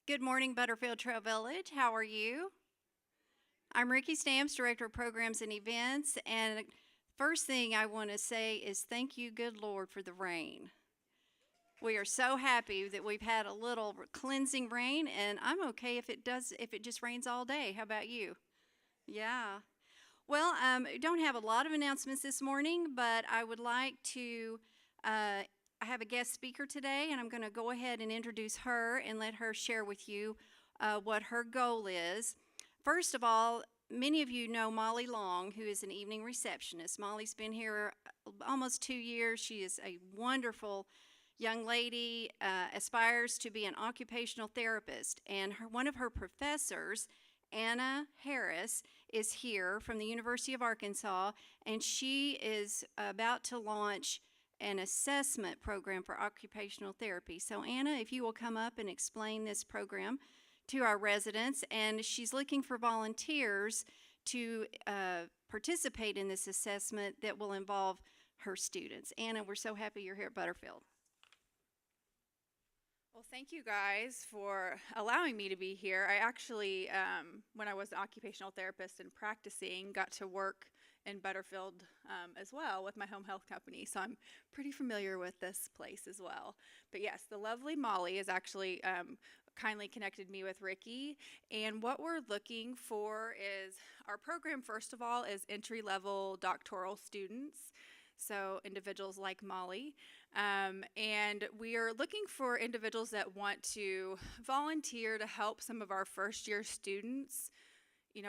Good morning, Butterfield Trail Village. How are you? I'm Ricky Stamps, Director of Programs and Events, and first thing I want to say is thank you, good Lord, for the rain. We are so happy that we've had a little cleansing rain, and I'm okay if it just rains all day. How about you? Yeah. Well, I don't have a lot of announcements this morning, but I would like to. I have a guest speaker today, and I'm going to go ahead and introduce her and let her share with you what her goal is. First of all, many of you know Molly Long, who is an evening receptionist. Molly's been here almost 2 years. She is a wonderful young lady, aspires to be an occupational therapist, and one of her professors, Anna Harris, is here from the University of Arkansas, and she is about to launch an assessment program for occupational therapy. So Anna, if you will come up and explain this program to our residents, and she's looking for volunteers to participate in this assessment that will involve her students. Anna, we're so happy you're here at Butterfield. Well, thank you guys for allowing me to be here. I actually, when I was an occupational therapist and practicing, got to work in Butterfield as well with my home health company. So I'm pretty familiar with this place as well. But yes, the lovely Molly has actually kindly connected me with Ricky. And what we're looking for is our program, first of all, is entry-level doctoral students. So individuals like Molly. And we are looking for individuals that want to volunteer to help some of our first year students,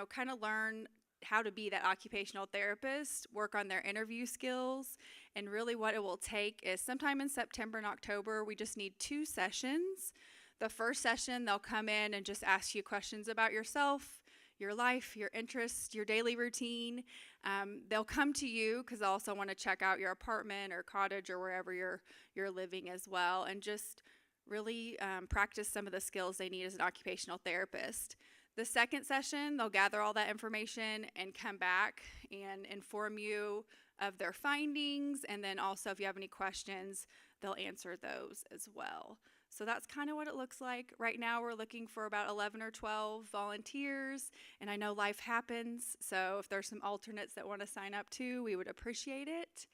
kind of learn how to be that occupational therapist, work on their interview skills, and really what it will take is sometime in September and October, we just need 2 sessions. The first session, they'll come in and just ask you questions about yourself, your life, your interests, your daily routine. They'll come to you because they also want to check out your apartment or cottage or wherever you're living as well, and just really practice some of the skills they need as an occupational therapist. The second session, they'll gather all that information and come back and inform you of their findings, and then also if you have any questions, they'll answer those as well. So that's kind of what it looks like. Right now we're looking for about 11 or 12 volunteers, and I know life happens, so if there's some alternates that want to sign up too, we would appreciate it.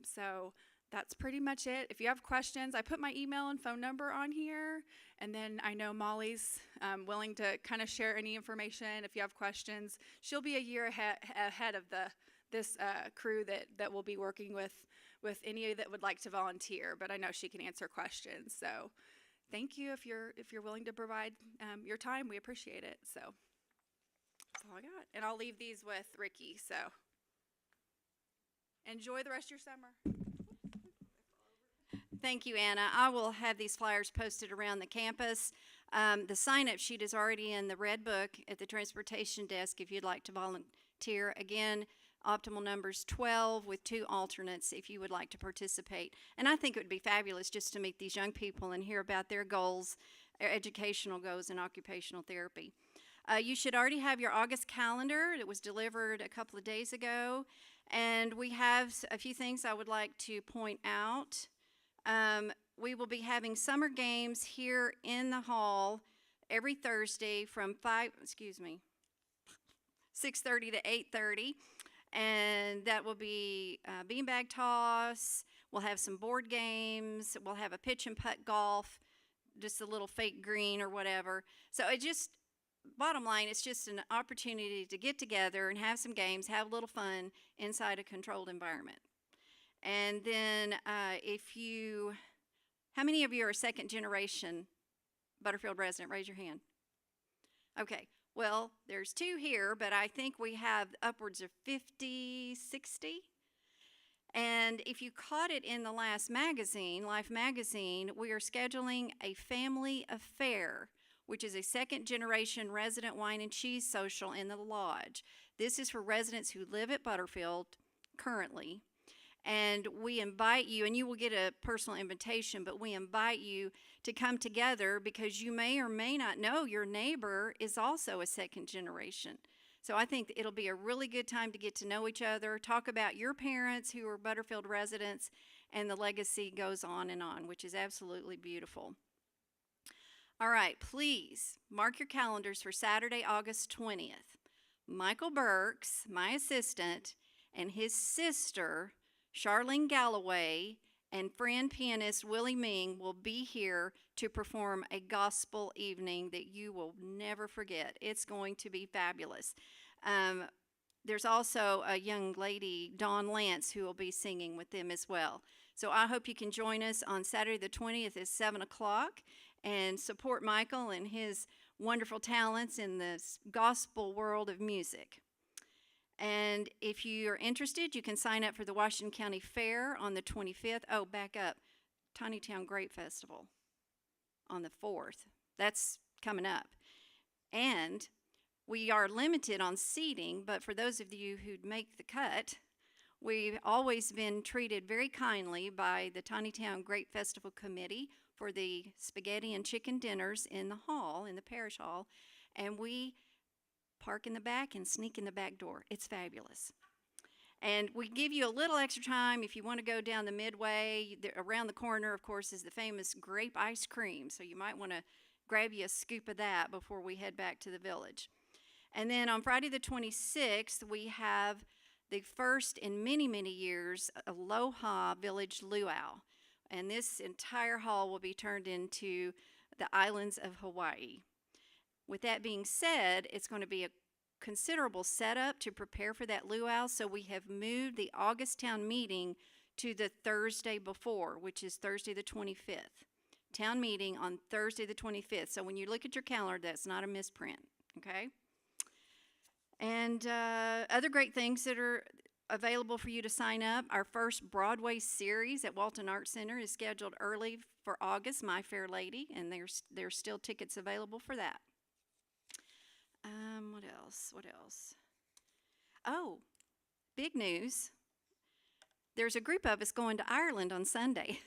So that's pretty much it. If you have questions, I put my email and phone number on here, and then I know Molly's willing to kind of share any information. If you have questions, she'll be a year ahead of this crew that will be working with any that would like to volunteer, but I know she can answer questions. So thank you if you're willing to provide your time. We appreciate it. So that's all I got. And I'll leave these with Ricky. So enjoy the rest of your summer. Thank you, Anna. I will have these flyers posted around the campus. The sign-up sheet is already in the red book at the transportation desk if you'd like to volunteer. Again, optimal numbers 12 with 2 alternates if you would like to participate. And I think it would be fabulous just to meet these young people and hear about their goals, their educational goals in occupational therapy. You should already have your August calendar. It was delivered a couple of days ago. And we have a few things I would like to point out. We will be having summer games here in the hall every Thursday from 6:30 to 8:30. And that will be beanbag toss. We'll have some board games. We'll have a pitch and putt golf, just a little fake green or whatever. So bottom line, it's just an opportunity to get together and have some games, have a little fun inside a controlled environment. And then how many of you are a second generation Butterfield resident? Raise your hand. Okay. Well, there's 2 here, but I think we have upwards of 50, 60. And if you caught it in the last magazine, Life magazine, we are scheduling a family affair, which is a second-generation resident wine and cheese social in the lodge. This is for residents who live at Butterfield currently. And we invite you, and you will get a personal invitation, but we invite you to come together because you may or may not know your neighbor is also a second generation. So I think it'll be a really good time to get to know each other, talk about your parents who are Butterfield residents, and the legacy goes on and on, which is absolutely beautiful. All right, please mark your calendars for Saturday, August 20th. Michael Burks, my assistant, and his sister, Charlene Galloway, and friend pianist Willie Ming will be here to perform a gospel evening that you will never forget. It's going to be fabulous. There's also a young lady, Dawn Lance, who will be singing with them as well. So I hope you can join us on Saturday the 20th at 7 o'clock and support Michael and his wonderful talents in the gospel world of music. And if you're interested, you can sign up for the Washington County Fair on the 25th. Oh, back up. Tiny Town Grape Festival on the 4th. That's coming up. And we are limited on seating, but for those of you who'd make the cut, we've always been treated very kindly by the Tiny Town Grape Festival Committee for the spaghetti and chicken dinners in the hall, in the parish hall, and we park in the back and sneak in the back door. It's fabulous. And we give you a little extra time if you want to go down the midway. Around the corner, of course, is the famous grape ice cream, so you might want to grab you a scoop of that before we head back to the village. And then on Friday the 26th, we have the first in many, many years Aloha Village Luau. And this entire hall will be turned into the islands of Hawaii. With that being said, it's going to be a considerable setup to prepare for that luau, so we have moved the August town meeting to the Thursday before, which is Thursday the 25th. Town meeting on Thursday the 25th. So when you look at your calendar, that's not a misprint, okay? And other great things that are available for you to sign up. Our first Broadway series at Walton Art Center is scheduled early for August, My Fair Lady, and there's still tickets available for that. What else? Oh, big news. There's a group of us going to Ireland on Sunday.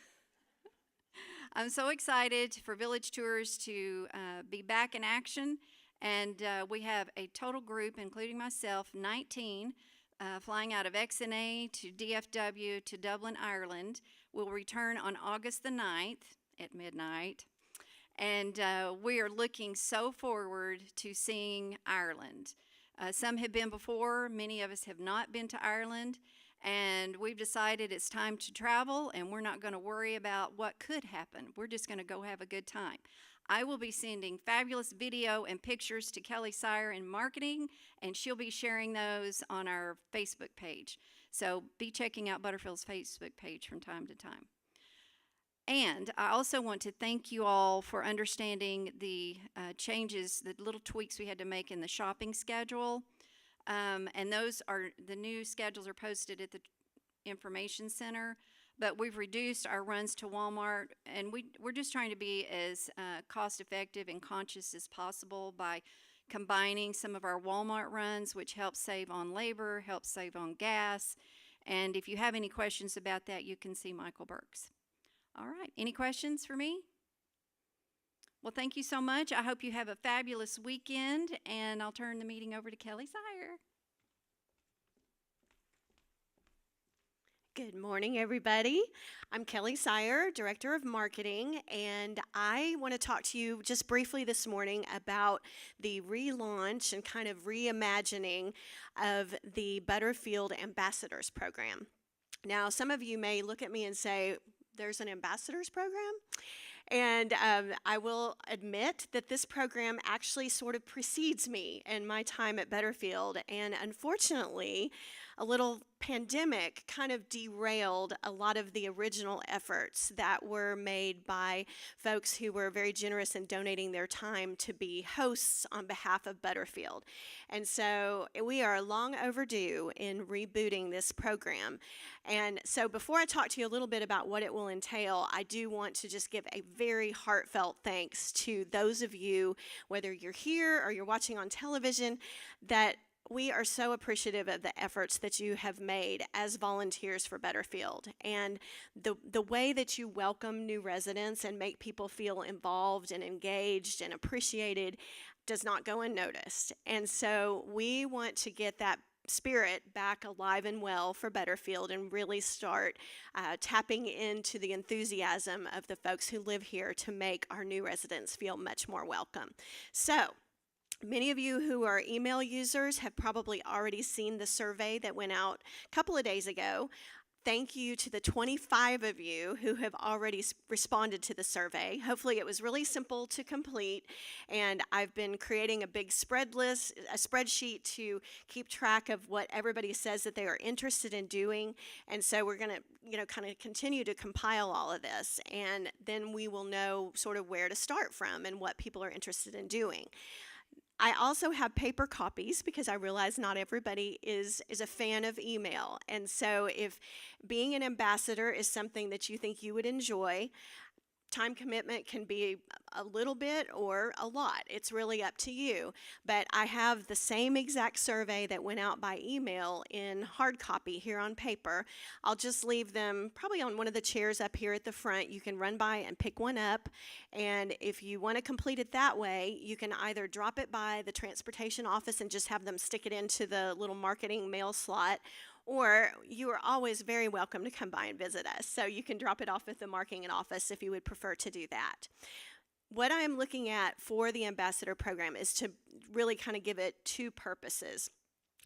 I'm so excited for Village Tours to be back in action, and we have a total group, including myself, 19, flying out of XNA to DFW to Dublin, Ireland. We'll return on August the 9th at midnight. And we are looking so forward to seeing Ireland. Some have been before, many of us have not been to Ireland, and we've decided it's time to travel, and we're not going to worry about what could happen. We're just going to go have a good time. I will be sending fabulous video and pictures to Kelly Sire in marketing, and she'll be sharing those on our Facebook page. So be checking out Butterfield's Facebook page from time to time. And I also want to thank you all for understanding the changes, the little tweaks we had to make in the shopping schedule. And those are, the new schedules are posted at the information center. But we've reduced our runs to Walmart, and we're just trying to be as cost effective and conscious as possible by combining some of our Walmart runs, which helps save on labor, helps save on gas. And if you have any questions about that, you can see Michael Burks. All right, any questions for me? Well, thank you so much. I hope you have a fabulous weekend, and I'll turn the meeting over to Kelly Sire. Good morning, everybody. I'm Kelly Sire, Director of Marketing, and I want to talk to you just briefly this morning about the relaunch and kind of reimagining of the Butterfield Ambassadors Program. Now, some of you may look at me and say, there's an ambassadors program? And I will admit that this program actually sort of precedes me in my time at Butterfield, and unfortunately, a little pandemic kind of derailed a lot of the original efforts that were made by folks who were very generous in donating their time to be hosts on behalf of Butterfield. And so we are long overdue in rebooting this program. And so before I talk to you a little bit about what it will entail, I do want to just give a very heartfelt thanks to those of you, whether you're here or you're watching on television, that we are so appreciative of the efforts that you have made as volunteers for Butterfield, and the way that you welcome new residents and make people feel involved and engaged and appreciated does not go unnoticed. And so we want to get that spirit back alive and well for Butterfield and really start tapping into the enthusiasm of the folks who live here to make our new residents feel much more welcome. So, many of you who are email users have probably already seen the survey that went out a couple of days ago. Thank you to the 25 of you who have already responded to the survey. Hopefully it was really simple to complete, and I've been creating a big spreadsheet to keep track of what everybody says that they are interested in doing. And so we're going to, kind of continue to compile all of this, and then we will know sort of where to start from and what people are interested in doing. I also have paper copies because I realize not everybody is a fan of email. And so if being an ambassador is something that you think you would enjoy, time commitment can be a little bit or a lot. It's really up to you. But I have the same exact survey that went out by email in hard copy here on paper. I'll just leave them probably on one of the chairs up here at the front. You can run by and pick one up. And if you want to complete it that way, you can either drop it by the transportation office and just have them stick it into the little marketing mail slot, or you are always very welcome to come by and visit us. So you can drop it off at the marketing office if you would prefer to do that. What I am looking at for the ambassador program is to really kind of give it two purposes.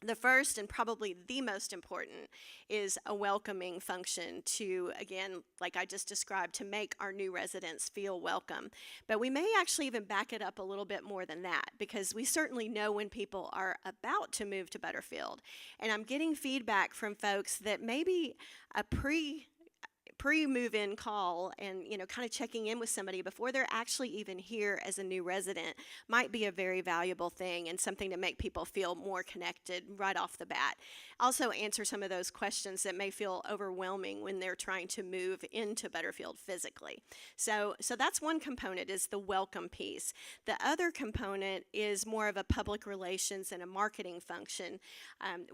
The first, and probably the most important, is a welcoming function to, again, like I just described, to make our new residents feel welcome. But we may actually even back it up a little bit more than that, because we certainly know when people are about to move to Butterfield. And I'm getting feedback from folks that maybe a pre-move-in call and kind of checking in with somebody before they're actually even here as a new resident might be a very valuable thing and something to make people feel more connected right off the bat. Also answer some of those questions that may feel overwhelming when they're trying to move into Butterfield physically. So that's one component, is the welcome piece. The other component is more of a public relations and a marketing function.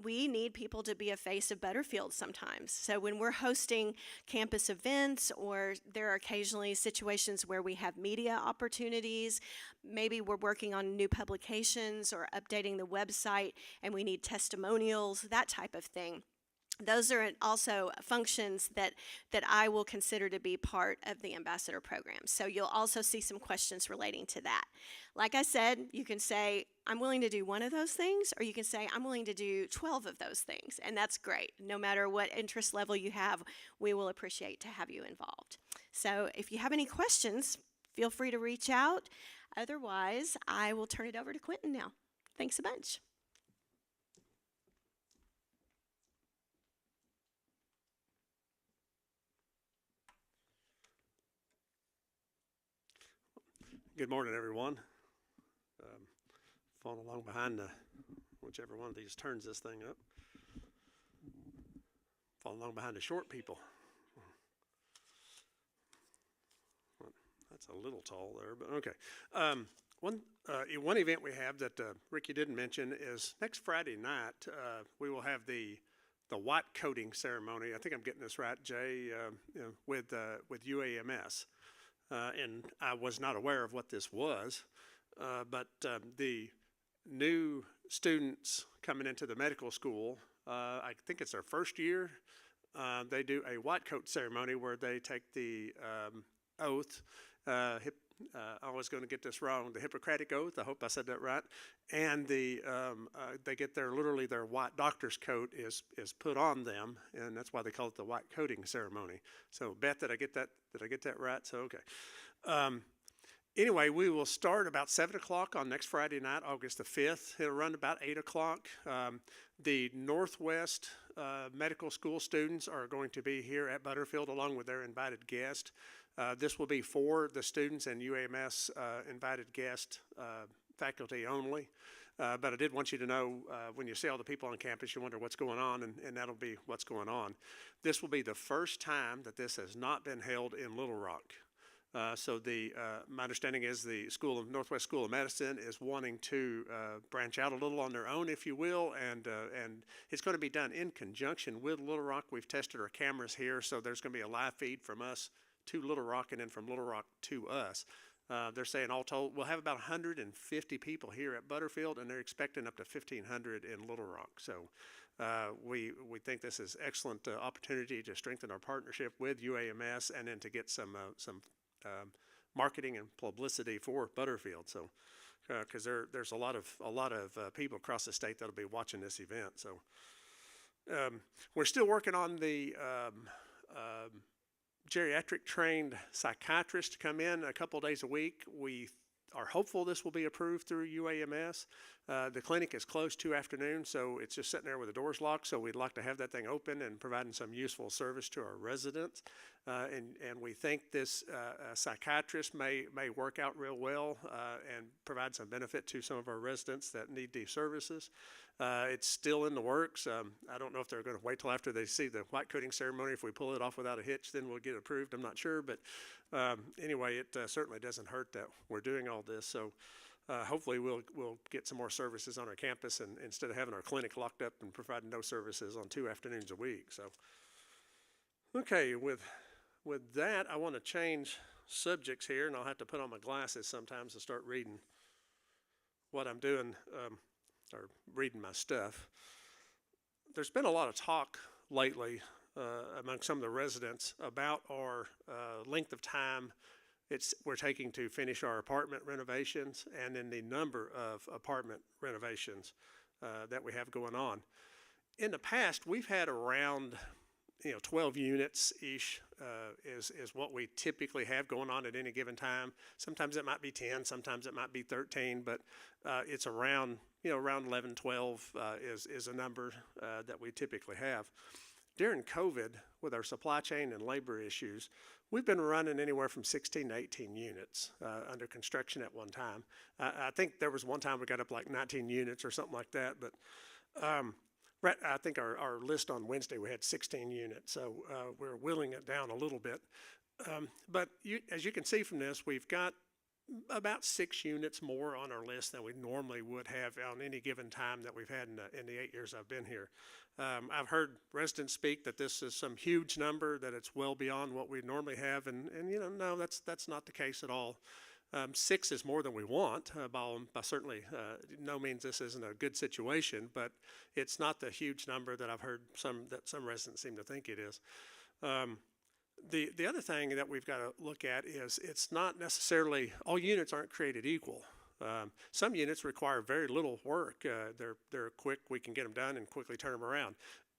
We need people to be a face of Butterfield sometimes. So when we're hosting campus events, or there are occasionally situations where we have media opportunities, maybe we're working on new publications or updating the website and we need testimonials, that type of thing. Those are also functions that I will consider to be part of the ambassador program. So you'll also see some questions relating to that. Like I said, you can say, I'm willing to do one of those things, or you can say, I'm willing to do 12 of those things, and that's great. No matter what interest level you have, we will appreciate to have you involved. So if you have any questions, feel free to reach out. Otherwise, I will turn it over to Quentin now. Thanks a bunch. Good morning, everyone. Following along behind whichever one of these turns this thing up. Following along behind the short people. Well, that's a little tall there, but okay. One event we have that Ricky didn't mention is next Friday night. We will have the white coating ceremony. I think I'm getting this right, Jay, with UAMS. And I was not aware of what this was, but the new students coming into the medical school, I think it's their first year, they do a white coat ceremony where they take the oath, I'm always going to get this wrong, the Hippocratic Oath, I hope I said that right, and they get literally their white doctor's coat is put on them, and that's why they call it the white coating ceremony. So Beth, did I get that right? So okay. Anyway, we will start about 7 o'clock on next Friday night, August the 5th. It'll run about 8 o'clock. The Northwest Medical School students are going to be here at Butterfield along with their invited guest. This will be for the students and UAMS invited guest faculty only. But I did want you to know when you see all the people on campus, you wonder what's going on, and that'll be what's going on. This will be the first time that this has not been held in Little Rock. So my understanding is the Northwest School of Medicine is wanting to branch out a little on their own, if you will, and it's going to be done in conjunction with Little Rock. We've tested our cameras here, so there's going to be a live feed from us to Little Rock and then from Little Rock to us. They're saying all told, we'll have about 150 people here at Butterfield, and they're expecting up to 1,500 in Little Rock. So we think this is excellent opportunity to strengthen our partnership with UAMS, and then to get some marketing and publicity for Butterfield. So because there's a lot of people across the state that'll be watching this event. So we're still working on the geriatric trained psychiatrist to come in a couple days a week. We are hopeful this will be approved through UAMS. The clinic is closed 2 afternoons, so it's just sitting there with the doors locked. So we'd like to have that thing open and providing some useful service to our residents. And we think this psychiatrist may work out real well and provide some benefit to some of our residents that need these services. It's still in the works. I don't know if they're going to wait till after they see the white coating ceremony. If we pull it off without a hitch, then we'll get approved. I'm not sure, but anyway, it certainly doesn't hurt that we're doing all this. So hopefully we'll get some more services on our campus, and instead of having our clinic locked up and providing no services on 2 afternoons a week. So, okay, with that, I want to change subjects here, and I'll have to put on my glasses sometimes to start reading what I'm doing, or reading my stuff. There's been a lot of talk lately among some of the residents about our length of time we're taking to finish our apartment renovations, and then the number of apartment renovations that we have going on. In the past, we've had around 12 units ish is what we typically have going on at any given time. Sometimes it might be 10, sometimes it might be 13, but it's around around 11, 12 is a number that we typically have. During COVID, with our supply chain and labor issues, we've been running anywhere from 16 to 18 units under construction at one time. I think there was one time we got up like 19 units or something like that, but I think our list on Wednesday, we had 16 units, so we're whittling it down a little bit. But as you can see from this, we've got about 6 units more on our list than we normally would have on any given time that we've had in the 8 years I've been here. I've heard residents speak that this is some huge number, that it's well beyond what we normally have, and no, that's not the case at all. 6 is more than we want, by certainly no means this isn't a good situation, but it's not the huge number that I've heard some residents seem to think it is. The other thing that we've got to look at is it's not necessarily, all units aren't created equal. Some units require very little work. They're quick, we can get them done and quickly turn them around.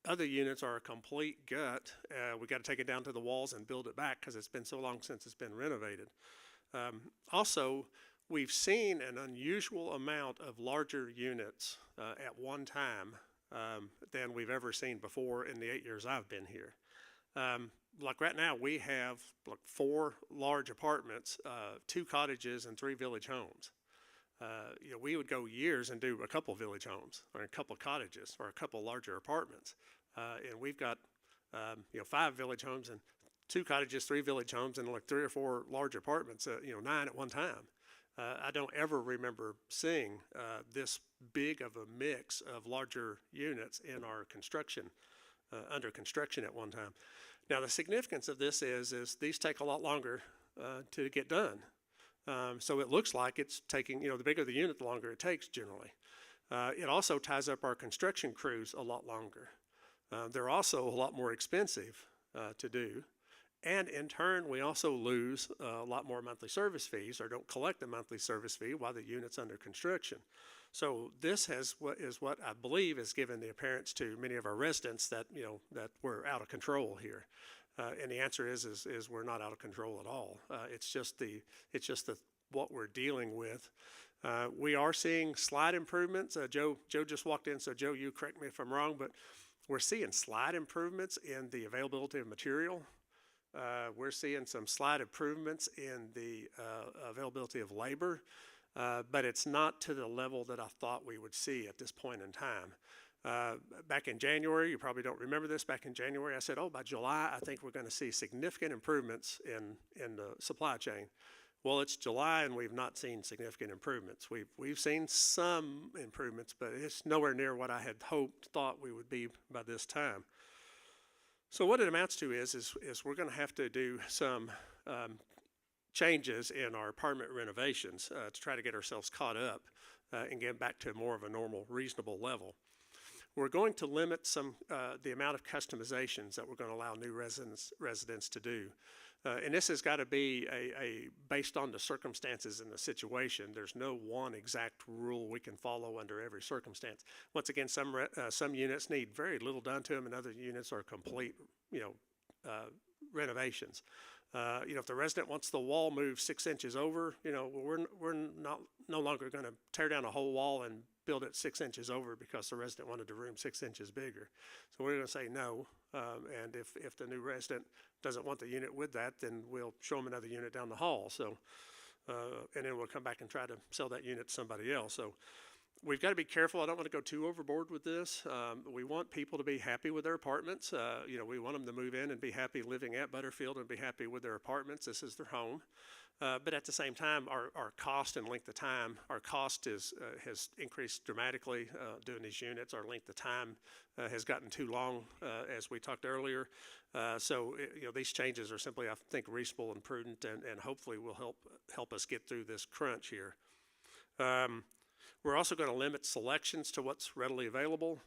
Other units are a complete gut. We got to take it down to the walls and build it back because it's been so long since it's been renovated. Also, we've seen an unusual amount of larger units at one time than we've ever seen before in the 8 years I've been here. Like right now, we have like 4 large apartments, 2 cottages, and 3 village homes. We would go years and do a couple village homes, or a couple cottages, or a couple larger apartments, and we've got 5 village homes and 2 cottages, 3 village homes, and like 3 or 4 large apartments. 9 at one time. I don't ever remember seeing this big of a mix of larger units in our construction, under construction at one time. Now, the significance of this is these take a lot longer to get done. So it looks like it's taking, the bigger the unit, the longer it takes generally. It also ties up our construction crews a lot longer. They're also a lot more expensive to do. And in turn, we also lose a lot more monthly service fees, or don't collect the monthly service fee while the unit's under construction. So this is what I believe has given the appearance to many of our residents that that we're out of control here. And the answer is we're not out of control at all. It's just what we're dealing with. We are seeing slight improvements. Joe just walked in, so Joe, you correct me if I'm wrong, but we're seeing slight improvements in the availability of material. We're seeing some slight improvements in the availability of labor, but it's not to the level that I thought we would see at this point in time. Back in January, you probably don't remember this, back in January I said, by July I think we're going to see significant improvements in the supply chain. Well, it's July and we've not seen significant improvements. We've seen some improvements, but it's nowhere near what I had thought we would be by this time. So what it amounts to is we're going to have to do some changes in our apartment renovations to try to get ourselves caught up and get back to more of a normal, reasonable level. We're going to limit the amount of customizations that we're going to allow new residents to do. And this has got to be based on the circumstances and the situation. There's no one exact rule we can follow under every circumstance. Once again, some units need very little done to them, and other units are complete, renovations. If the resident wants the wall moved 6 inches over, we're no longer going to tear down a whole wall and build it 6 inches over because the resident wanted the room 6 inches bigger. So we're going to say no. And if the new resident doesn't want the unit with that, then we'll show them another unit down the hall. So, and then we'll come back and try to sell that unit to somebody else. So we've got to be careful. I don't want to go too overboard with this. We want people to be happy with their apartments. We want them to move in and be happy living at Butterfield and be happy with their apartments. This is their home. But at the same time, our cost and length of time, our cost has increased dramatically doing these units. Our length of time has gotten too long, as we talked earlier. So these changes are simply, I think, reasonable and prudent, and hopefully will help us get through this crunch here. We're also going to limit selections to what's readily available.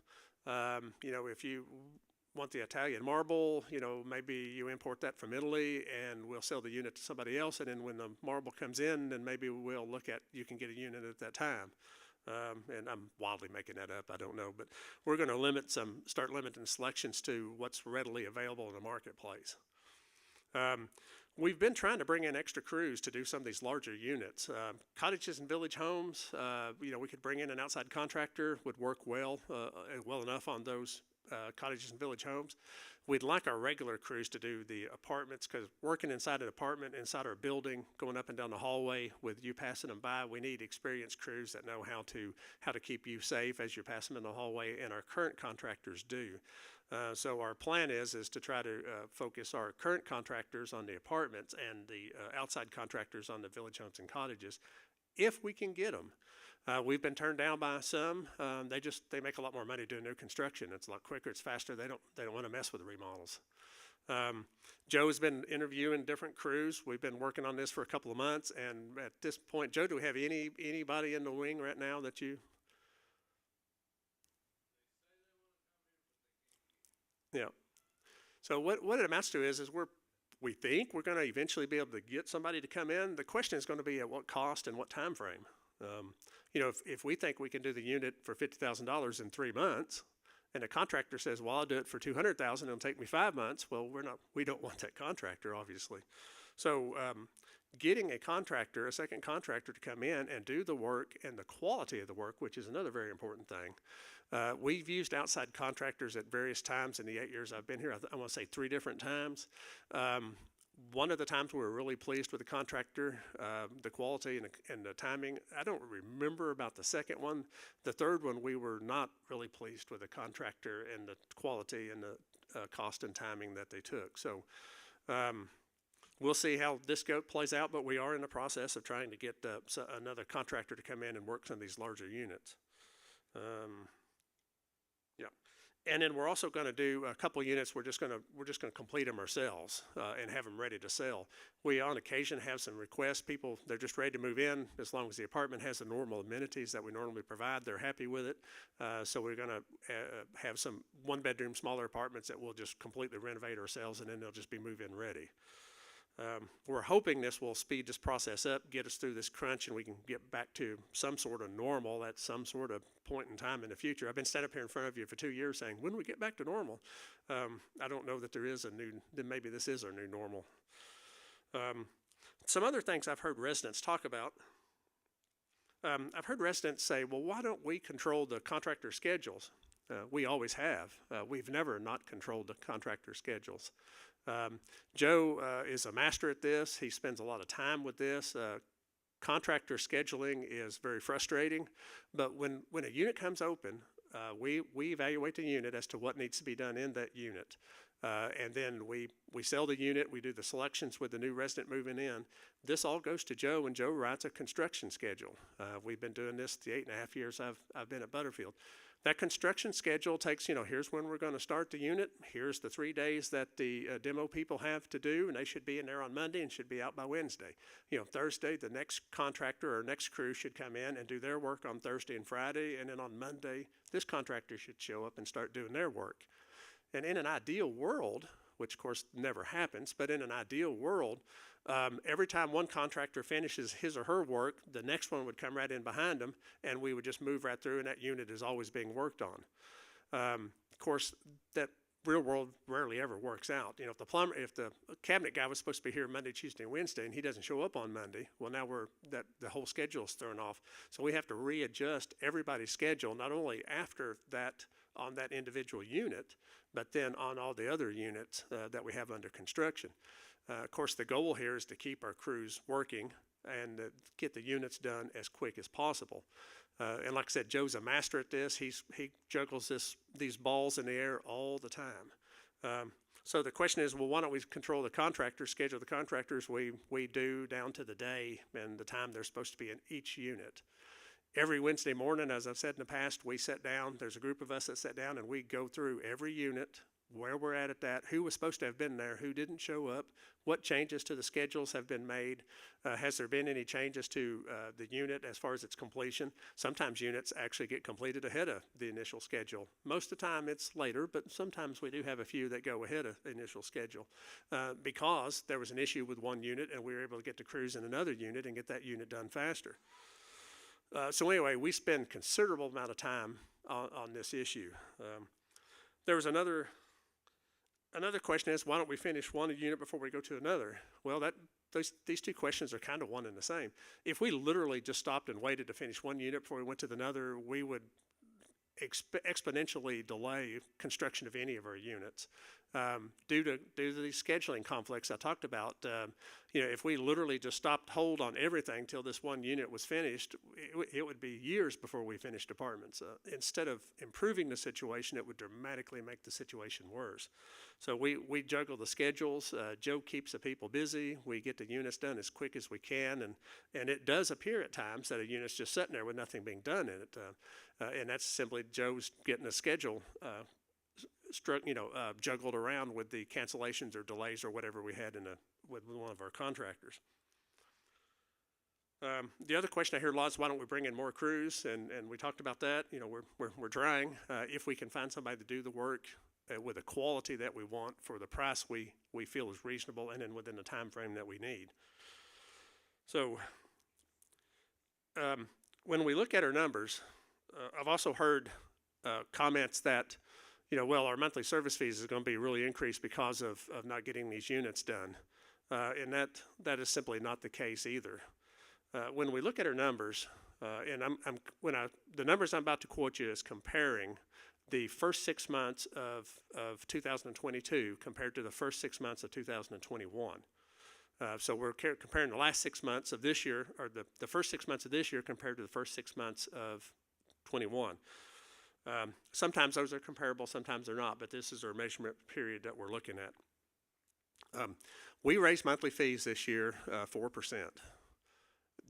If you want the Italian marble, maybe you import that from Italy and we'll sell the unit to somebody else. And then when the marble comes in, then maybe we'll look at, you can get a unit at that time. And I'm wildly making that up, I don't know. But we're going to start limiting selections to what's readily available in the marketplace. We've been trying to bring in extra crews to do some of these larger units. Cottages and village homes, we could bring in an outside contractor, would work well enough on those cottages and village homes. We'd like our regular crews to do the apartments, because working inside an apartment, inside our building, going up and down the hallway with you passing them by, we need experienced crews that know how to keep you safe as you're passing them in the hallway, and our current contractors do. So our plan is to try to focus our current contractors on the apartments and the outside contractors on the village homes and cottages, if we can get them. We've been turned down by some. They make a lot more money doing new construction. It's a lot quicker. It's faster. They don't want to mess with the remodels. Joe's been interviewing different crews. We've been working on this for a couple of months, and at this point, Joe, do we have anybody in the wing right now that you? Yeah. So what it amounts to is we think we're going to eventually be able to get somebody to come in. The question is going to be at what cost and what time frame. If we think we can do the unit for $50,000 in 3 months, and the contractor says, well, I'll do it for $200,000, it'll take me 5 months. Well, we don't want that contractor, obviously. So getting a second contractor to come in and do the work and the quality of the work, which is another very important thing. We've used outside contractors at various times in the 8 years I've been here. I want to say 3 different times. One of the times we were really pleased with the contractor, the quality and the timing. I don't remember about the second one. The third one, we were not really pleased with the contractor and the quality and the cost and timing that they took. So we'll see how this plays out, but we are in the process of trying to get another contractor to come in and work some of these larger units. And then we're also going to do a couple units. We're just going to complete them ourselves and have them ready to sell. We on occasion have some requests. People, they're just ready to move in as long as the apartment has the normal amenities that we normally provide. They're happy with it. So we're going to have some 1-bedroom smaller apartments that we'll just completely renovate ourselves, and then they'll just be move-in ready. We're hoping this will speed this process up, get us through this crunch, and we can get back to some sort of normal at some sort of point in time in the future. I've been standing up here in front of you for 2 years saying, when do we get back to normal? I don't know that there is then maybe this is our new normal. Some other things I've heard residents talk about. I've heard residents say, well, why don't we control the contractor schedules? We always have. We've never not controlled the contractor schedules. Joe is a master at this. He spends a lot of time with this. Contractor scheduling is very frustrating, but when a unit comes open, we evaluate the unit as to what needs to be done in that unit. And then we sell the unit, we do the selections with the new resident moving in. This all goes to Joe, and Joe writes a construction schedule. We've been doing this the 8.5 years I've been at Butterfield. That construction schedule takes, here's when we're going to start the unit. Here's the 3 days that the demo people have to do, and they should be in there on Monday and should be out by Wednesday. Thursday, the next contractor or next crew should come in and do their work on Thursday and Friday, and then on Monday, this contractor should show up and start doing their work. And in an ideal world, which of course never happens, but in an ideal world, every time one contractor finishes his or her work, the next one would come right in behind them, and we would just move right through, and that unit is always being worked on. Of course, that real world rarely ever works out. If the cabinet guy was supposed to be here Monday, Tuesday, and Wednesday, and he doesn't show up on Monday, well, now the whole schedule is thrown off. So we have to readjust everybody's schedule, not only after that on that individual unit, but then on all the other units that we have under construction. Of course, the goal here is to keep our crews working and get the units done as quick as possible. And like I said, Joe's a master at this. He juggles these balls in the air all the time. So the question is, well, why don't we control the contractors, schedule the contractors? We do down to the day and the time they're supposed to be in each unit. Every Wednesday morning, as I've said in the past, we sit down. There's a group of us that sit down and we go through every unit, where we're at that, who was supposed to have been there, who didn't show up, what changes to the schedules have been made, has there been any changes to the unit as far as its completion. Sometimes units actually get completed ahead of the initial schedule. Most of the time it's later, but sometimes we do have a few that go ahead of the initial schedule because there was an issue with one unit and we were able to get the crews in another unit and get that unit done faster. So anyway, we spend considerable amount of time on this issue. There was another question is, why don't we finish one unit before we go to another? Well, these two questions are kind of one and the same. If we literally just stopped and waited to finish one unit before we went to another, we would exponentially delay construction of any of our units. Due to these scheduling conflicts I talked about, if we literally just stopped hold on everything till this one unit was finished, it would be years before we finished departments. Instead of improving the situation, it would dramatically make the situation worse. So we juggle the schedules. Joe keeps the people busy. We get the units done as quick as we can, and it does appear at times that a unit's just sitting there with nothing being done in it, and that's simply Joe's getting a schedule juggled around with the cancellations or delays or whatever we had with one of our contractors. The other question I hear a lot is, why don't we bring in more crews? And we talked about that. We're trying. If we can find somebody to do the work with the quality that we want for the price we feel is reasonable and then within the time frame that we need. So when we look at our numbers, I've also heard comments that well, our monthly service fees is going to be really increased because of not getting these units done. And that is simply not the case either. When we look at our numbers, and the numbers I'm about to quote you is comparing the first 6 months of 2022 compared to the first 6 months of 2021. So we're comparing the last 6 months of this year, or the first 6 months of this year compared to the first 6 months of 21. Sometimes those are comparable, sometimes they're not, but this is our measurement period that we're looking at. We raised monthly fees this year 4%.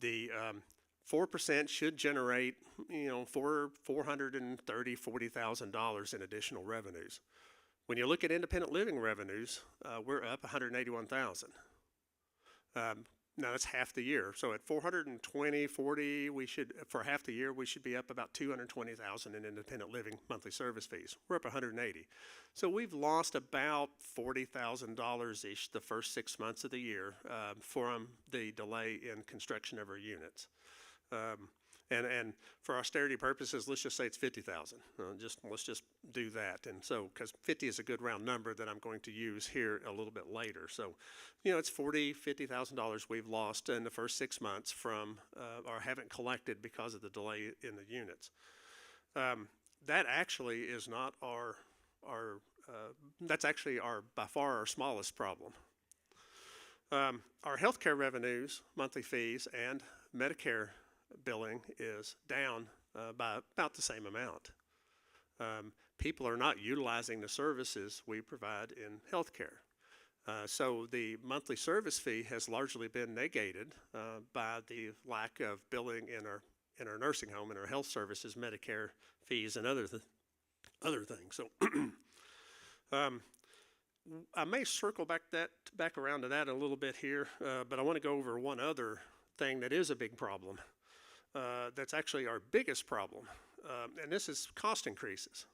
The 4% should generate, $40,000 in additional revenues. When you look at independent living revenues, we're up $181,000. Now that's half the year. So at 420, 40, for half the year, we should be up about $220,000 in independent living monthly service fees. We're up 180. So we've lost about $40,000-ish the first 6 months of the year from the delay in construction of our units. And for austerity purposes, let's just say it's 50,000. Let's just do that. And so, because 50 is a good round number that I'm going to use here a little bit later. So, it's $50,000 we've lost in the first 6 months from or haven't collected because of the delay in the units. That actually is not that's actually by far our smallest problem. Our healthcare revenues, monthly fees, and Medicare billing is down by about the same amount. People are not utilizing the services we provide in healthcare. So the monthly service fee has largely been negated by the lack of billing in our nursing home and our health services, Medicare fees, and other things. So I may circle back around to that a little bit here, but I want to go over one other thing that is a big problem. That's actually our biggest problem, and this is cost increases.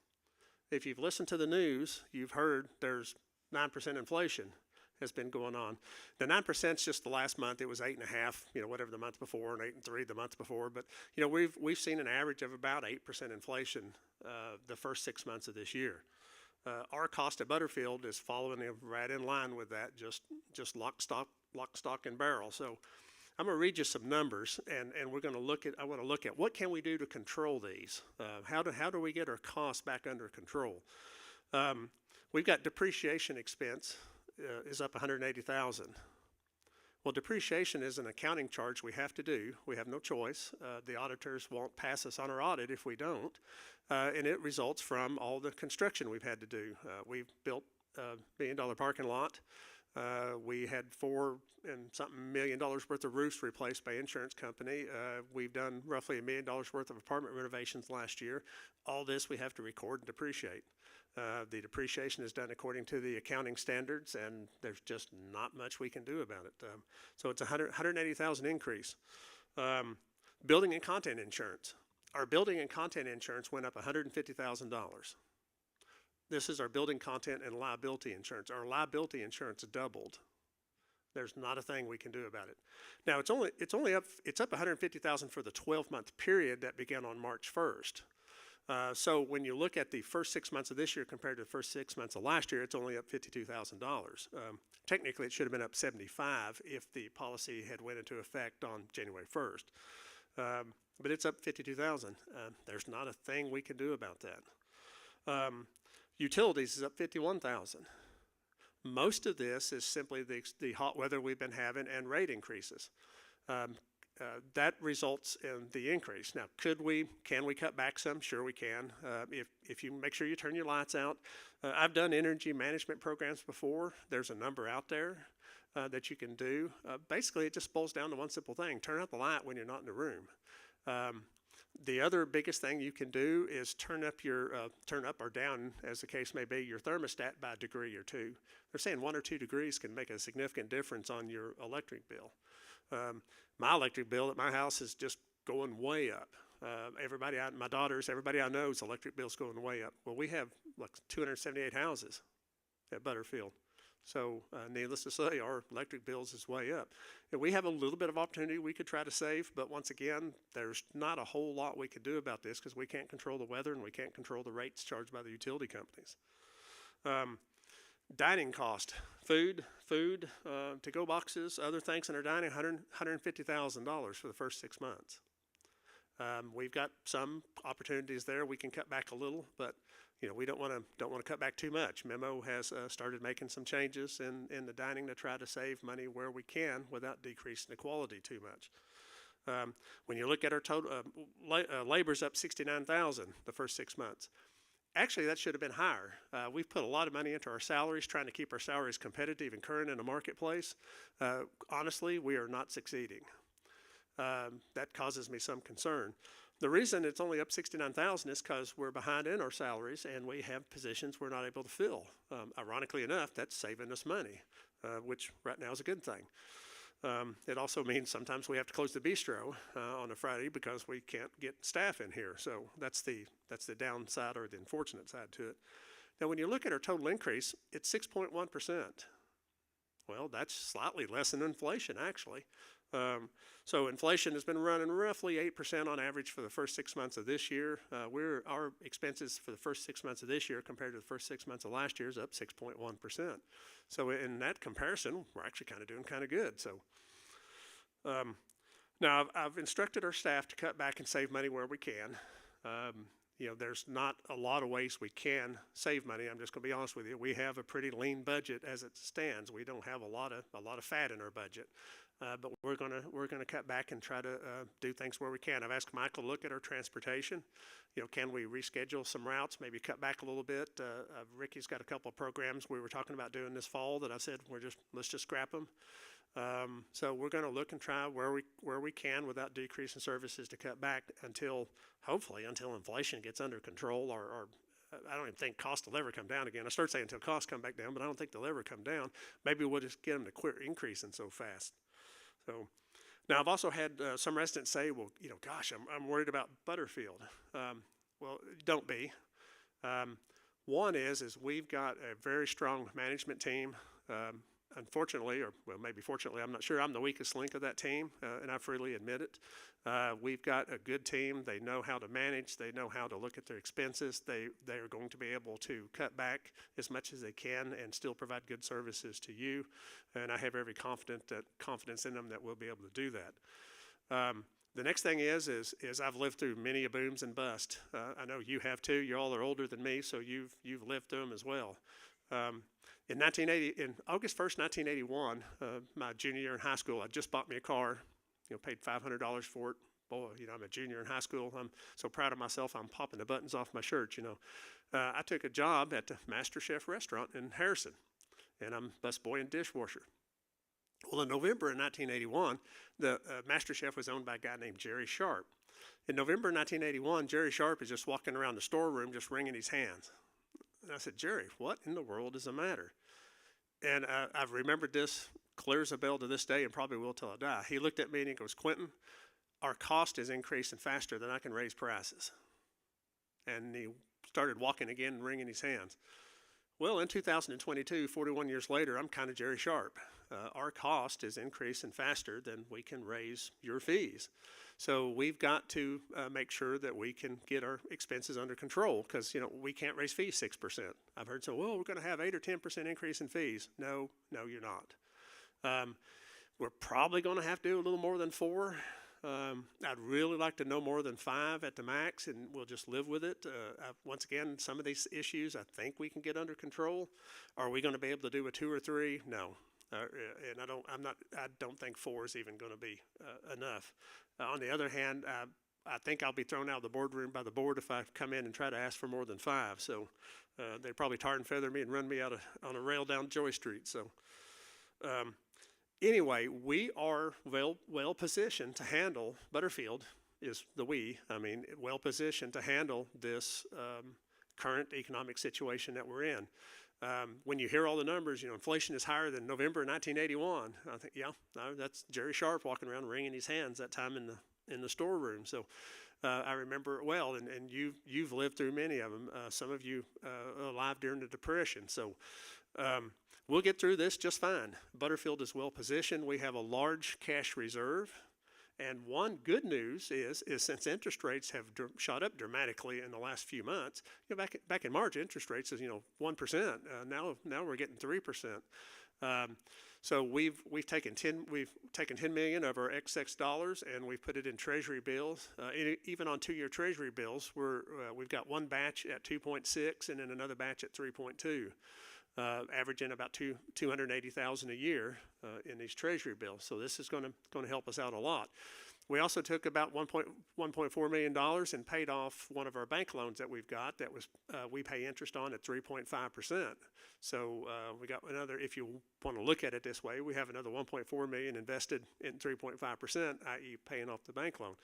If you've listened to the news, you've heard there's 9% inflation has been going on. The 9% is just the last month. It was 8.5, whatever the month before, and 8 and 3 the month before. But we've seen an average of about 8% inflation the first 6 months of this year. Our cost at Butterfield is following right in line with that, just lock, stock, and barrel. So I'm going to read you some numbers, and we're going to look at. I want to look at what can we do to control these. How do we get our costs back under control? We've got depreciation expense is up $180,000. Well, depreciation is an accounting charge we have to do. We have no choice. The auditors won't pass us on our audit if we don't, and it results from all the construction we've had to do. We've built a $1 million parking lot. We had $4 and something million worth of roofs replaced by insurance company. We've done roughly $1 million worth of apartment renovations last year. All this we have to record and depreciate. The depreciation is done according to the accounting standards, and there's just not much we can do about it. So it's a $180,000 increase. Building and content insurance. Our building and content insurance went up $150,000. This is our building content and liability insurance. Our liability insurance doubled. There's not a thing we can do about it. Now it's up $150,000 for the 12-month period that began on March 1st. So when you look at the first 6 months of this year compared to the first 6 months of last year, it's only up $52,000. Technically, it should have been up $75,000 if the policy had went into effect on January 1st. But it's up $52,000. There's not a thing we can do about that. Utilities is up $51,000. Most of this is simply the hot weather we've been having and rate increases. That results in the increase. Now, can we cut back some? Sure we can. If you make sure you turn your lights out. I've done energy management programs before. There's a number out there that you can do. Basically, it just boils down to one simple thing. Turn out the light when you're not in the room. The other biggest thing you can do is turn up or down, as the case may be, your thermostat by a degree or two. They're saying 1 or 2 degrees can make a significant difference on your electric bill. My electric bill at my house is just going way up. My daughters, everybody I know's electric bill's going way up. Well, we have like 278 houses at Butterfield. So needless to say, our electric bills is way up. And we have a little bit of opportunity we could try to save, but once again, there's not a whole lot we could do about this because we can't control the weather and we can't control the rates charged by the utility companies. Dining cost, food, to-go boxes, other things in our dining, $150,000 for the first 6 months. We've got some opportunities there. We can cut back a little, but we don't want to cut back too much. Memo has started making some changes in the dining to try to save money where we can without decreasing the quality too much. When you look at our total, labor's up $69,000 the first 6 months. Actually, that should have been higher. We've put a lot of money into our salaries, trying to keep our salaries competitive and current in the marketplace. Honestly, we are not succeeding. That causes me some concern. The reason it's only up $69,000 is because we're behind in our salaries and we have positions we're not able to fill. Ironically enough, that's saving us money, which right now is a good thing. It also means sometimes we have to close the bistro on a Friday because we can't get staff in here. So that's the downside or the unfortunate side to it. Now, when you look at our total increase, it's 6.1%. Well, that's slightly less than inflation, actually. So inflation has been running roughly 8% on average for the first 6 months of this year. Our expenses for the first 6 months of this year compared to the first 6 months of last year is up 6.1%. So in that comparison, we're actually doing kind of good. So now I've instructed our staff to cut back and save money where we can. There's not a lot of ways we can save money. I'm just going to be honest with you. We have a pretty lean budget as it stands. We don't have a lot of fat in our budget. but we're gonna cut back and try to do things where we can. I've asked Michael to look at our transportation. Can we reschedule some routes, maybe cut back a little bit? Ricky's got a couple of programs we were talking about doing this fall that I said let's just scrap them. So we're going to look and try where we can without decreasing services to cut back hopefully until inflation gets under control, or I don't even think costs will ever come down again. I start saying until costs come back down, but I don't think they'll ever come down. Maybe we'll just get them to quit increasing so fast. So now I've also had some residents say, well, gosh, I'm worried about Butterfield. Well, don't be. One is we've got a very strong management team. Unfortunately, or well, maybe fortunately, I'm not sure, I'm the weakest link of that team, and I freely admit it. We've got a good team. They know how to manage. They know how to look at their expenses. They are going to be able to cut back as much as they can and still provide good services to you. And I have every confidence in them that we'll be able to do that. The next thing is I've lived through many a booms and bust. I know you have too. You all are older than me, so you've lived through them as well. In August 1st, 1981, my junior year in high school, I just bought me a car, paid $500 for it. Boy, I'm a junior in high school. I'm so proud of myself. I'm popping the buttons off my shirt, I took a job at the Master Chef restaurant in Harrison, and I'm busboy and dishwasher. Well, in November of 1981, the Master Chef was owned by a guy named Jerry Sharp. In November 1981, Jerry Sharp is just walking around the storeroom just wringing his hands. And I said, Jerry, what in the world is the matter? And I've remembered this clear as a bell to this day, and probably will till I die. He looked at me and he goes, Quentin, our cost is increasing faster than I can raise prices. And he started walking again and wringing his hands. Well, in 2022, 41 years later, I'm kind of Jerry Sharp. Our cost is increasing faster than we can raise your fees. So we've got to make sure that we can get our expenses under control, because we can't raise fees 6%. I've heard well, we're going to have 8 or 10% increase in fees. No, you're not. We're probably going to have to do a little more than 4. I'd really like to know more than 5 at the max, and we'll just live with it. Once again, some of these issues I think we can get under control. Are we going to be able to do a 2 or 3? No. And I don't think 4 is even going to be enough. On the other hand, I think I'll be thrown out of the boardroom by the board if I come in and try to ask for more than 5. So they'd probably tar and feather me and run me out on a rail down Joy Street. So anyway, we are well positioned to handle, Butterfield is the well positioned to handle this current economic situation that we're in. When you hear all the numbers, inflation is higher than November 1981. I think, that's Jerry Sharp walking around wringing his hands that time in the storeroom. So I remember it well, and you've lived through many of them. Some of you alive during the Depression. So we'll get through this just fine. Butterfield is well positioned. We have a large cash reserve. And one good news is since interest rates have shot up dramatically in the last few months, back in March, interest rates is 1%. Now we're getting 3%. So we've taken $10 million of our excess dollars, and we've put it in Treasury bills. Even on 2-year Treasury bills, we've got one batch at 2.6 and then another batch at 3.2. Averaging about $280,000 a year in these Treasury bills. So this is going to help us out a lot. We also took about $1.4 million and paid off one of our bank loans that we've got that was we pay interest on at 3.5%. So we got another, if you want to look at it this way, we have another $1.4 million invested in 3.5%, i.e. paying off the bank loan.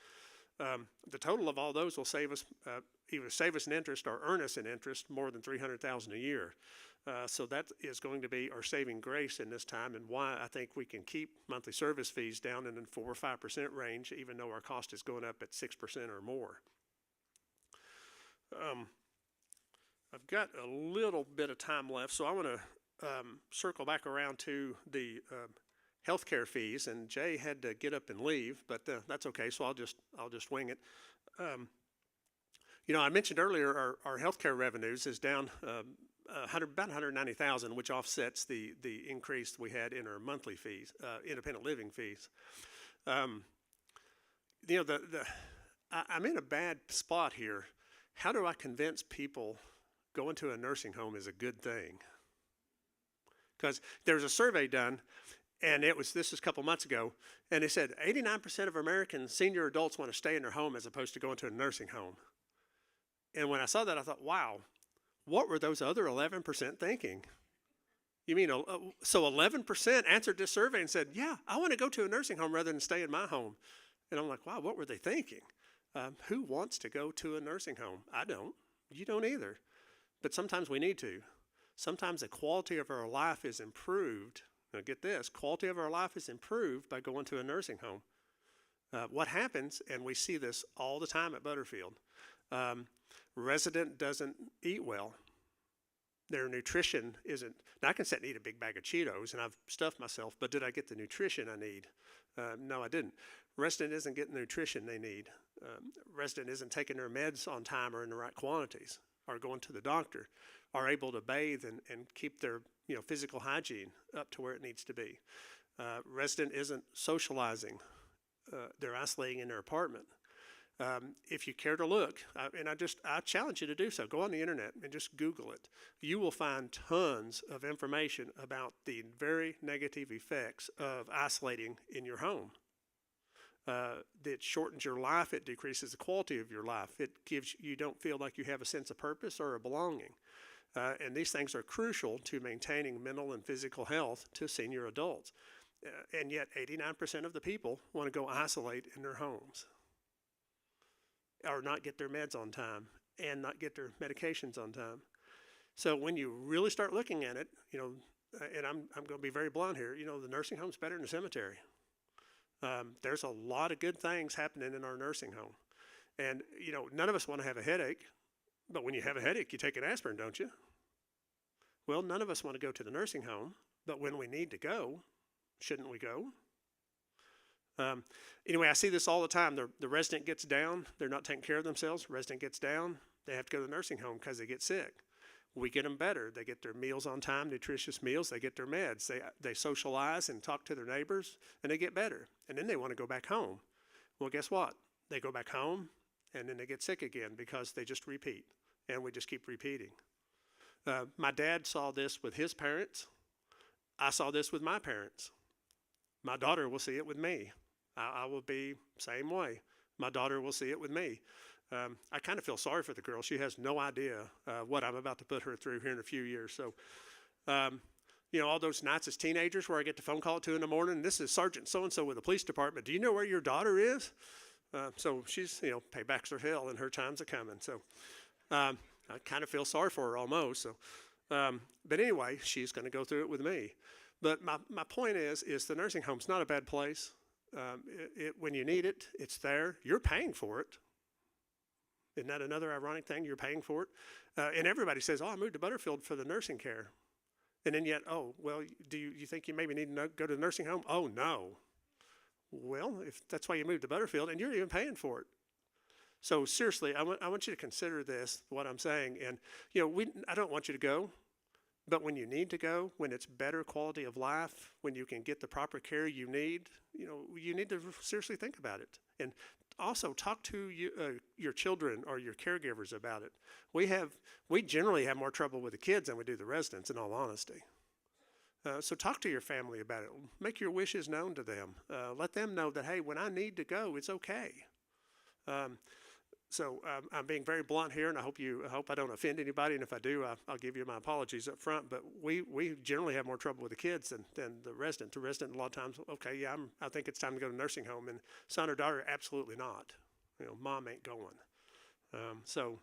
The total of all those will save us either save us in interest or earn us in interest more than $300,000 a year. So that is going to be our saving grace in this time, and why I think we can keep monthly service fees down in the 4 or 5% range, even though our cost is going up at 6% or more. I've got a little bit of time left, so I want to circle back around to the healthcare fees. And Jay had to get up and leave, but that's okay. So I'll just wing it. I mentioned earlier our healthcare revenues is down. About $190,000, which offsets the increase we had in our monthly fees, independent living fees. I'm in a bad spot here. How do I convince people going to a nursing home is a good thing? Because there's a survey done, And this was a couple months ago, and they said 89% of American senior adults want to stay in their home as opposed to going to a nursing home. And when I saw that, I thought, wow, what were those other 11% thinking? You mean, so 11% answered this survey and said, yeah, I want to go to a nursing home rather than stay in my home. And I'm like, wow, what were they thinking? Who wants to go to a nursing home? I don't. You don't either. But sometimes we need to. Sometimes the quality of our life is improved. Now get this, quality of our life is improved by going to a nursing home. What happens, and we see this all the time at Butterfield, resident doesn't eat well. Their nutrition isn't, now I can sit and eat a big bag of Cheetos and I've stuffed myself, but did I get the nutrition I need? No, I didn't. Resident isn't getting the nutrition they need. Resident isn't taking their meds on time or in the right quantities, or going to the doctor, are able to bathe and keep their physical hygiene up to where it needs to be. Resident isn't socializing. They're isolating in their apartment. If you care to look, I challenge you to do so. Go on the internet and just Google it. You will find tons of information about the very negative effects of isolating in your home. It shortens your life. It decreases the quality of your life. You don't feel like you have a sense of purpose or a belonging. And these things are crucial to maintaining mental and physical health to senior adults. And yet 89% of the people want to go isolate in their homes, or not get their meds on time and not get their medications on time. So when you really start looking at it, and I'm going to be very blunt here, the nursing home's better than the cemetery. There's a lot of good things happening in our nursing home. And, none of us want to have a headache, but when you have a headache, you take an aspirin, don't you? Well, none of us want to go to the nursing home, but when we need to go, shouldn't we go? Anyway, I see this all the time. The resident gets down. They're not taking care of themselves. Resident gets down. They have to go to the nursing home because they get sick. We get them better. They get their meals on time, nutritious meals. They get their meds. They socialize and talk to their neighbors, and they get better. And then they want to go back home. Well, guess what? They go back home, and then they get sick again because they just repeat, and we just keep repeating. My dad saw this with his parents. I saw this with my parents. My daughter will see it with me. I will be same way. My daughter will see it with me. I kind of feel sorry for the girl. She has no idea what I'm about to put her through here in a few years. So, all those nights as teenagers where I get the phone call at 2 in the morning, this is Sergeant so-and-so with the police department. Do you know where your daughter is? So she's, paybacks are hell and her time's a coming. So I kind of feel sorry for her almost. So, but anyway, she's going to go through it with me. But my point is the nursing home's not a bad place. When you need it, it's there. You're paying for it. Isn't that another ironic thing? You're paying for it. And everybody says, I moved to Butterfield for the nursing care. And then yet, do you think you maybe need to go to the nursing home? Oh, no. Well, if that's why you moved to Butterfield, and you're even paying for it. So seriously, I want you to consider this, what I'm saying. And, I don't want you to go. But when you need to go, when it's better quality of life, when you can get the proper care you need, you need to seriously think about it. And also talk to your children or your caregivers about it. We generally have more trouble with the kids than we do the residents, in all honesty. So talk to your family about it. Make your wishes known to them. Let them know that, hey, when I need to go, it's okay. So I'm being very blunt here, and I hope I don't offend anybody. And if I do, I'll give you my apologies up front. But we generally have more trouble with the kids than the resident. The resident, a lot of times, okay, yeah, I think it's time to go to a nursing home. And son or daughter, absolutely not. Mom ain't going. So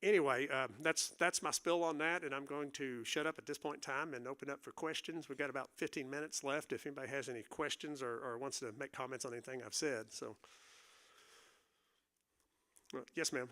anyway, that's my spill on that, and I'm going to shut up at this point in time and open up for questions. We've got about 15 minutes left if anybody has any questions or wants to make comments on anything I've said. So. Yes, ma'am.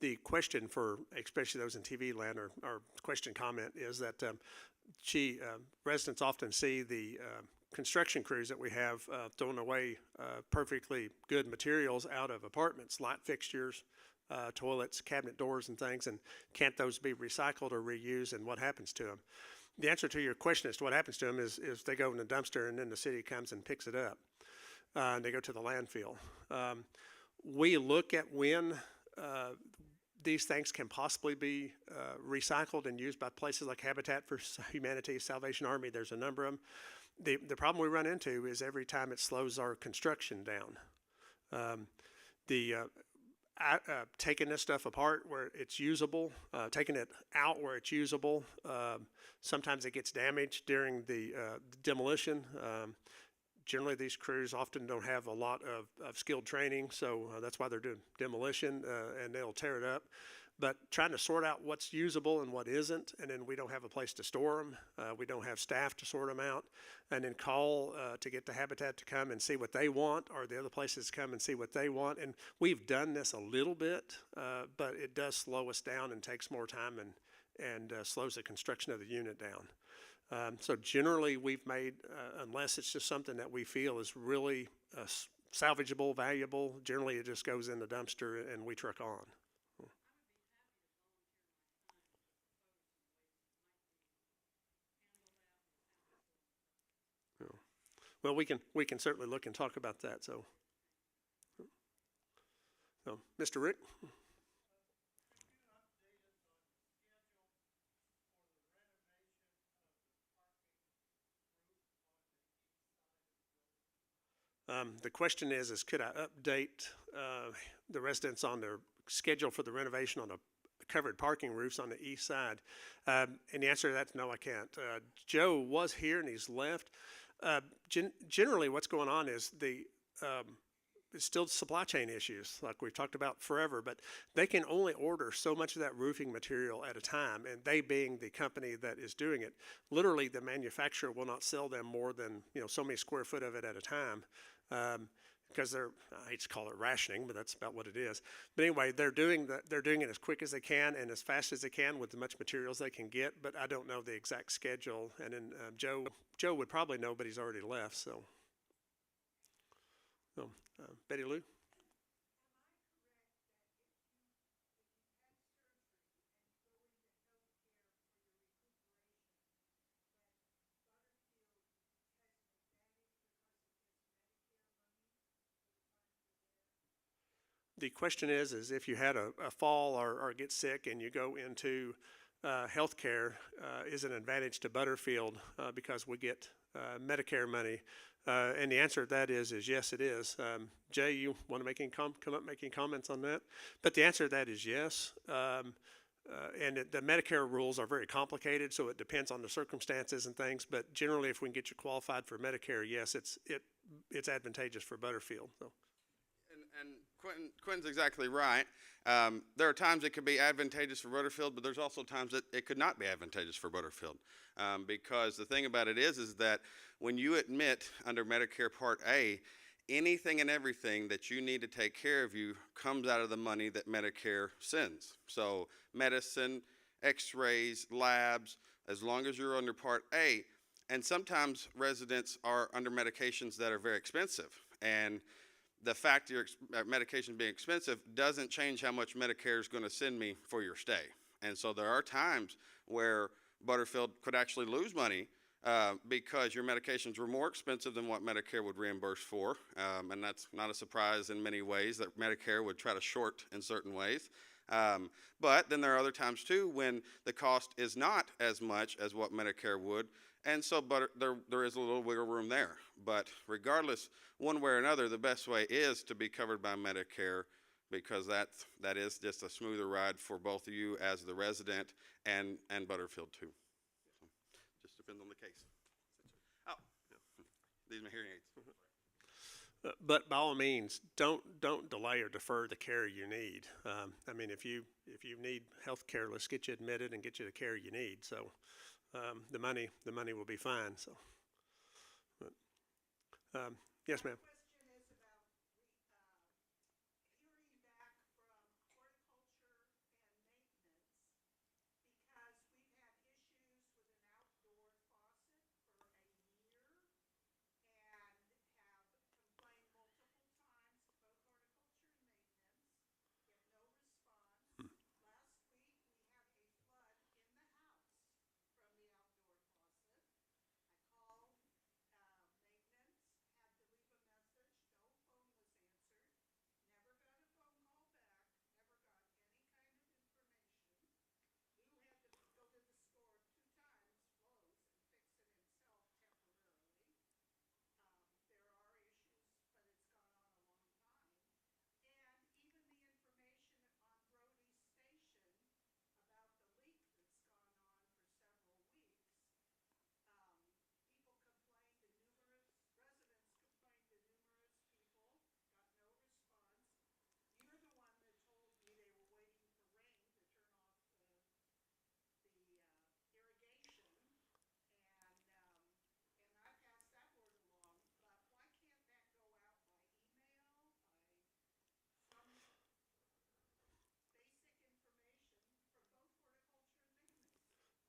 the question for especially those in TV land or question comment is that residents often see the construction crews that we have throwing away perfectly good materials out of apartments, light fixtures, toilets, cabinet doors, and things, and can't those be recycled or reused, and what happens to them? The answer to your question as to what happens to them is they go in the dumpster, and then the city comes and picks it up, and they go to the landfill. We look at when these things can possibly be recycled and used by places like Habitat for Humanity, Salvation Army. There's a number of them. The problem we run into is every time it slows our construction down. Taking this stuff apart where it's usable, taking it out where it's usable, sometimes it gets damaged during the demolition. Generally, these crews often don't have a lot of skilled training, so that's why they're doing demolition, and they'll tear it up. But trying to sort out what's usable and what isn't, and then we don't have a place to store them. We don't have staff to sort them out, and then call to get the Habitat to come and see what they want, or the other places come and see what they want. And we've done this a little bit, but it does slow us down and takes more time and slows the construction of the unit down. So generally, we've made, unless it's just something that we feel is really salvageable, valuable, generally it just goes in the dumpster and we truck on. Well, we can certainly look and talk about that. So Mr. Rick. The question is could I update the residents on their schedule for the renovation on the covered parking roofs on the east side? And the answer to that is no, I can't. Joe was here and he's left. Generally, what's going on is it's still supply chain issues, like we've talked about forever, but they can only order so much of that roofing material at a time, and they being the company that is doing it, literally the manufacturer will not sell them more than so many square foot of it at a time. Because I hate to call it rationing, but that's about what it is. But anyway, they're doing it as quick as they can and as fast as they can with as much materials they can get. But I don't know the exact schedule. And then Joe would probably know, but he's already left. So Betty Lou. The question is if you had a fall or get sick and you go into health care, is an advantage to Butterfield because we get Medicare money? And the answer to that is yes, it is. Jay, you want to come up making comments on that? But the answer to that is yes. And the Medicare rules are very complicated, so it depends on the circumstances and things. But generally, if we can get you qualified for Medicare, yes, it's advantageous for Butterfield. So. And Quinn's exactly right. There are times it could be advantageous for Butterfield, but there's also times that it could not be advantageous for Butterfield. Because the thing about it is that when you admit under Medicare Part A, anything and everything that you need to take care of you comes out of the money that Medicare sends. So medicine, x-rays, labs, as long as you're under Part A. And sometimes residents are under medications that are very expensive. And the fact your medication being expensive doesn't change how much Medicare is going to send me for your stay. And so there are times where Butterfield could actually lose money because your medications were more expensive than what Medicare would reimburse for. And that's not a surprise in many ways that Medicare would try to short in certain ways. But then there are other times too when the cost is not as much as what Medicare would. And so there is a little wiggle room there. But regardless, one way or another, the best way is to be covered by Medicare because that is just a smoother ride for both of you as the resident and Butterfield too. So just depends on the case. Oh, these are my hearing aids. But by all means, don't delay or defer the care you need. I mean, if you need health care, let's get you admitted and get you the care you need. So. The money will be fine. So, yes, ma'am. Question is about hearing back from horticulture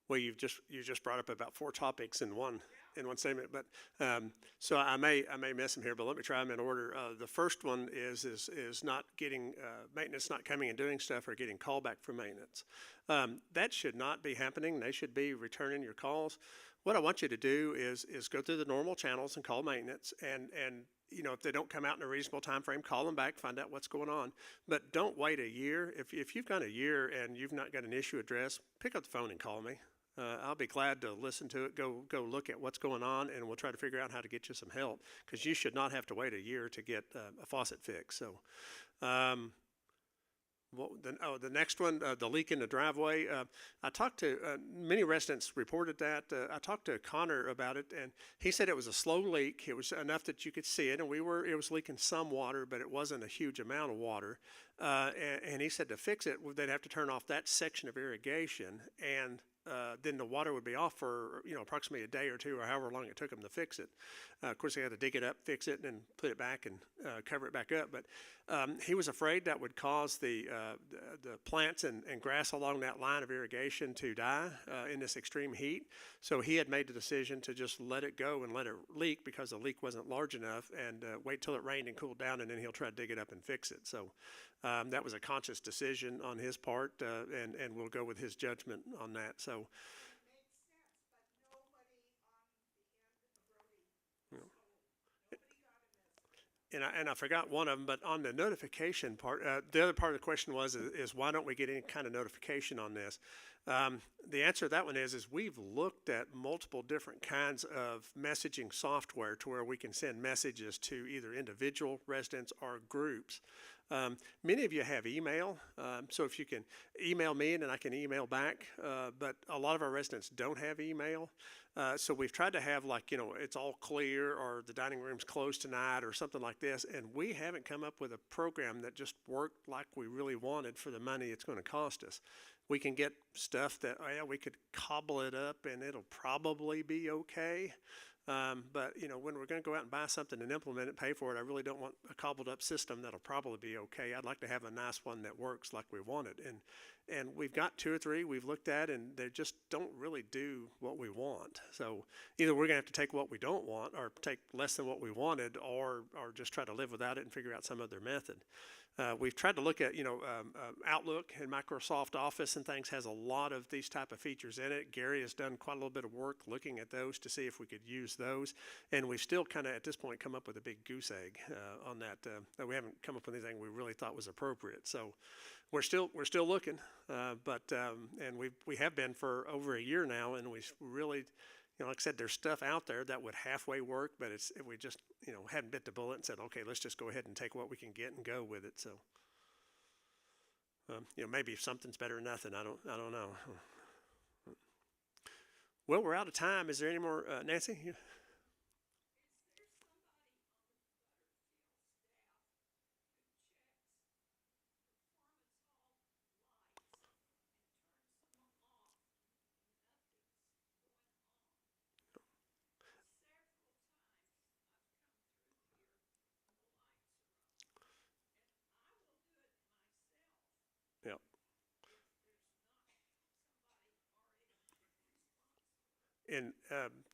Well, you just brought up about 4 topics in one statement, but so I may miss them here, but let me try them in order. The first one is not getting maintenance, not coming and doing stuff, or getting callback for maintenance. That should not be happening. They should be returning your calls. What I want you to do is go through the normal channels and call maintenance, and if they don't come out in a reasonable time frame, call them back, find out what's going on. But don't wait a year. If you've got a year and you've not got an issue addressed, pick up the phone and call me. I'll be glad to listen to it, go look at what's going on, and we'll try to figure out how to get you some help, because you should not have to wait a year to get a faucet fixed. So, the next one, the leak in the driveway. I talked to, many residents reported that. I talked to Connor about it, and he said it was a slow leak. It was enough that you could see it, and it was leaking some water, but it wasn't a huge amount of water. And he said to fix it, they'd have to turn off that section of irrigation, and then the water would be off for approximately a day or two, or however long it took them to fix it. Of course, they had to dig it up, fix it, and then put it back and cover it back up. But he was afraid that would cause the plants and grass along that line of irrigation to die in this extreme heat. So he had made the decision to just let it go and let it leak, because the leak wasn't large enough, and wait till it rained and cooled down, and then he'll try to dig it up and fix it. So that was a conscious decision on his part, and we'll go with his judgment on that. So. And I forgot one of them, but on the notification part, the other part of the question was why don't we get any kind of notification on this? The answer to that one is we've looked at multiple different kinds of messaging software to where we can send messages to either individual residents or groups. Many of you have email, so if you can email me and then I can email back, but a lot of our residents don't have email. So we've tried to have it's all clear, or the dining room's closed tonight, or something like this, and we haven't come up with a program that just worked like we really wanted for the money it's going to cost us. We can get stuff that, we could cobble it up and it'll probably be okay. But when we're going to go out and buy something and implement it, pay for it, I really don't want a cobbled up system that'll probably be okay. I'd like to have a nice one that works like we want it. And we've got 2 or 3 we've looked at, and they just don't really do what we want. So either we're going to have to take what we don't want, or take less than what we wanted, or just try to live without it and figure out some other method. We've tried to look at, Outlook and Microsoft Office and things has a lot of these type of features in it. Gary has done quite a little bit of work looking at those to see if we could use those. And we've still kind of, at this point, come up with a big goose egg on that. We haven't come up with anything we really thought was appropriate. So we're still looking, and we have been for over a year now, and we really, like I said, there's stuff out there that would halfway work, but we just, hadn't bit the bullet and said, okay, let's just go ahead and take what we can get and go with it. So, maybe if something's better than nothing, I don't know. Well, we're out of time. Is there any more, Nancy? Yep. And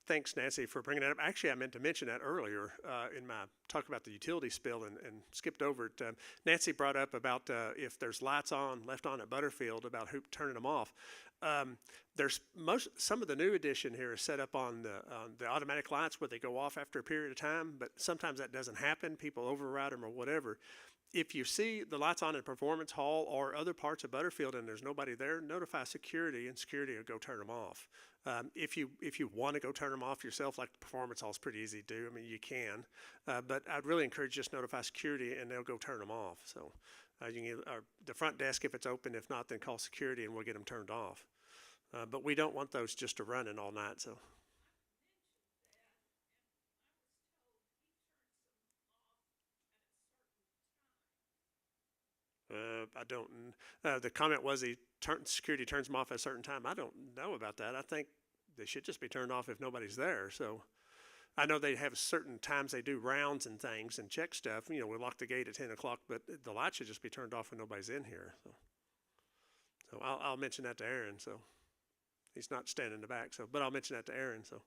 thanks, Nancy, for bringing that up. Actually, I meant to mention that earlier in my talk about the utility spill, and skipped over it. Nancy brought up about if there's lights left on at Butterfield, about turning them off. Some of the new addition here is set up on the automatic lights where they go off after a period of time, but sometimes that doesn't happen. People override them or whatever. If you see the lights on in Performance Hall or other parts of Butterfield and there's nobody there, notify security, and security will go turn them off. If you want to go turn them off yourself, like the Performance Hall is pretty easy to do. I mean, you can, but I'd really encourage just notify security and they'll go turn them off. So you can the front desk if it's open. If not, then call security and we'll get them turned off. But we don't want those just to running all night. So. I don't. The comment was security turns them off at a certain time. I don't know about that. I think they should just be turned off if nobody's there. So I know they have certain times they do rounds and things and check stuff. We lock the gate at 10 o'clock, but the light should just be turned off when nobody's in here. So I'll mention that to Aaron. So he's not standing in the back. So, but I'll mention that to Aaron. So,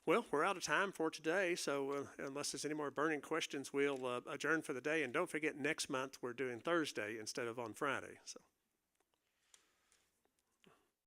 well, we're out of time for today. So, unless there's any more burning questions, we'll adjourn for the day. And don't forget, next month we're doing Thursday instead of on Friday. So.